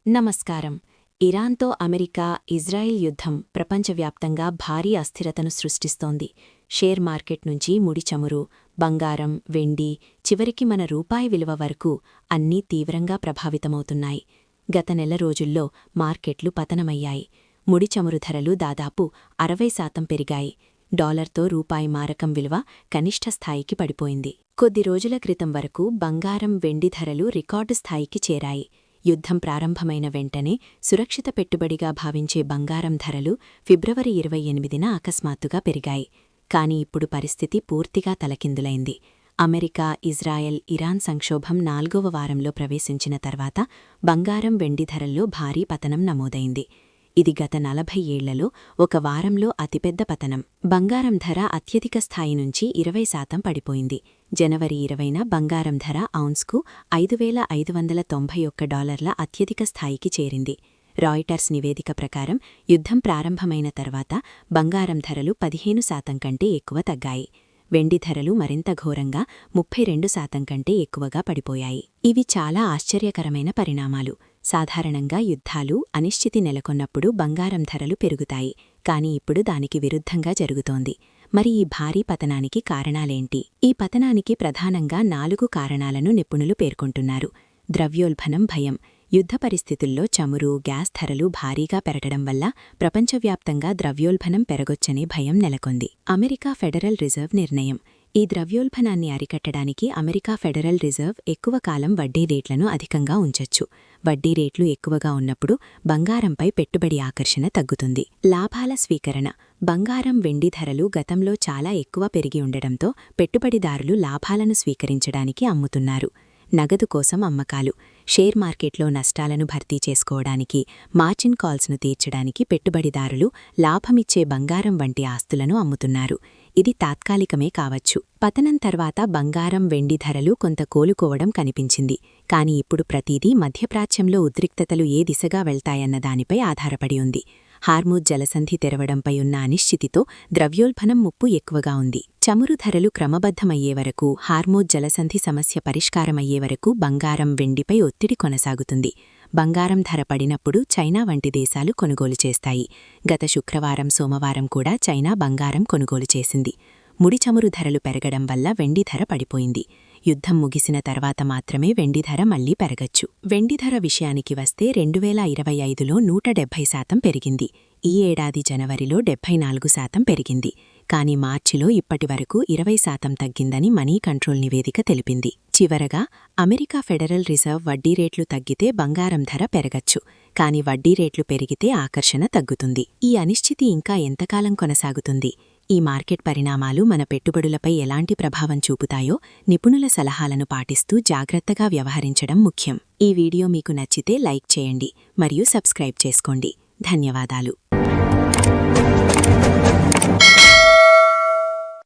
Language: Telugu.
నమస్కారం. ఇరాన్తో అమెరికా, ఇజ్రాయిల్ యుద్ధం ప్రపంచవ్యాప్తంగా భారీ అస్థిరతను సృష్టిస్తోంది. షేర్ మార్కెట్ నుంచి ముడి చమురు, బంగారం, వెండి, చివరికి మన రూపాయి విలువ వరకు అన్నీ తీవ్రంగా ప్రభావితమవుతున్నాయి. గత నెల రోజుల్లో మార్కెట్లు పతనమయ్యాయి. ముడి చమురు ధరలు దాదాపు 60% పెరిగాయి. డాలర్తో రూపాయి మారకం విలువ కనిష్ఠ స్థాయికి పడిపోయింది. కొద్ది రోజుల క్రితం వరకు బంగారం, వెండి ధరలు రికార్డు స్థాయికి చేరాయి. యుద్ధం ప్రారంభమైన వెంటనే సురక్షిత పెట్టుబడిగా భావించే బంగారం ధరలు ఫిబ్రవరి 28న అకస్మాత్తుగా పెరిగాయి. కాని ఇప్పుడు పరిస్థితి పూర్తిగా తలకిందులైంది. అమెరికా, ఇజ్రాయెల్, ఇరాన్ సంక్షోభం 4వ వారంలో ప్రవేశించిన తర్వాత బంగారం, వెండి ధరల్లో భారీ పతనం నమోదైంది. ఇది గత 40 ఏళ్లలో ఒక వారంలో అతిపెద్ద పతనం. బంగారం ధర అత్యధిక స్థాయి నుంచి 20% పడిపోయింది. జనవరి 20న బంగారం ధర ఔన్స్కు $5,591 అత్యధిక స్థాయికి చేరింది. రాయిటర్స్ నివేదిక ప్రకారం యుద్ధం ప్రారంభమైన తర్వాత బంగారం ధరలు 15% కంటే ఎక్కువ తగ్గాయి. వెండి ధరలు మరింత ఘోరంగా 32% కంటే ఎక్కువగా పడిపోయాయి. ఇవి చాలా ఆశ్చర్యకరమైన పరిణామాలు. సాధారణంగా యుద్ధాలు, అనిశ్చితి నెలకొన్నప్పుడు బంగారం ధరలు పెరుగుతాయి. కాని ఇప్పుడు దానికి విరుద్ధంగా జరుగుతోంది. మరి ఈ భారీ పతనానికి కారణాలేంటి? ఈ పతనానికి ప్రధానంగా 4 కారణాలను నిపుణులు పేర్కొంటున్నారు. ద్రవ్యోల్బణం భయం. యుద్ధ పరిస్థితుల్లో చమురు, గ్యాస్ ధరలు భారీగా పెరగడం వల్ల ప్రపంచవ్యాప్తంగా ద్రవ్యోల్బణం పెరగొచ్చనే భయం నెలకొంది. అమెరికా ఫెడరల్ రిజర్వ్ నిర్ణయం. ఈ ద్రవ్యోల్బణాన్ని అరికట్టడానికి అమెరికా ఫెడరల్ రిజర్వ్ ఎక్కువ కాలం వడ్డీ రేట్లను అధికంగా ఉంచొచ్చు. వడ్డీ రేట్లు ఎక్కువగా ఉన్నప్పుడు బంగారంపై పెట్టుబడి ఆకర్షణ తగ్గుతుంది. లాభాల స్వీకరణ. బంగారం, వెండి ధరలు గతంలో చాలా ఎక్కువ పెరిగి ఉండడంతో పెట్టుబడిదారులు లాభాలను స్వీకరించడానికి అమ్ముతున్నారు. నగదు కోసం అమ్మకాలు. షేర్ మార్కెట్లో నష్టాలను భర్తీ చేసుకోవడానికి, మార్జిన్ కాల్స్ను తీర్చడానికి పెట్టుబడిదారులు లాభమిచ్చే బంగారం వంటి ఆస్తులను అమ్ముతున్నారు. ఇది తాత్కాలికమే కావచ్చు. పతనం తర్వాత బంగారం, వెండి ధరలు కొంత కోలుకోవడం కనిపించింది. కాని ఇప్పుడు ప్రతిదీ మధ్యప్రాచ్యంలో ఉద్రిక్తతలు ఏ దిశగా వెళ్తాయన్న దానిపై ఆధారపడి ఉంది. హార్మూజ్ జలసంధి తెరవడంపై ఉన్న అనిశ్చితితో ద్రవ్యోల్బణం ముప్పు ఎక్కువగా ఉంది. చమురు ధరలు క్రమబద్ధమయ్యే వరకు, హార్మూజ్ జలసంధి సమస్య పరిష్కారమయ్యే వరకు బంగారం, వెండిపై ఒత్తిడి కొనసాగుతుంది. బంగారం ధర పడినప్పుడు చైనా వంటి దేశాలు కొనుగోలు చేస్తాయి. గత శుక్రవారం, సోమవారం కూడా చైనా బంగారం కొనుగోలు చేసింది. ముడి చమురు ధరలు పెరగడం వల్ల వెండి ధర పడిపోయింది. యుద్ధం ముగిసిన తర్వాత మాత్రమే వెండి ధర మళ్లీ పెరగచ్చు. వెండి ధర విషయానికి వస్తే 2025లో 170% పెరిగింది. ఈ ఏడాది జనవరిలో 74% పెరిగింది. కాని మార్చిలో ఇప్పటివరకు 20% తగ్గిందని మనీ కంట్రోల్ నివేదిక తెలిపింది. చివరగా అమెరికా ఫెడరల్ రిజర్వ్ వడ్డీ రేట్లు తగ్గితే బంగారం ధర పెరగచ్చు. కాని వడ్డీ రేట్లు పెరిగితే ఆకర్షణ తగ్గుతుంది. ఈ అనిశ్చితి ఇంకా ఎంతకాలం కొనసాగుతుంది? ఈ మార్కెట్ పరిణామాలు మన పెట్టుబడులపై ఎలాంటి ప్రభావం చూపుతాయో నిపుణుల సలహాలను పాటిస్తూ జాగ్రత్తగా వ్యవహరించడం ముఖ్యం. ఈ వీడియో మీకు నచ్చితే లైక్ చేయండి మరియు సబ్స్క్రైబ్ చేసుకోండి. ధన్యవాదాలు.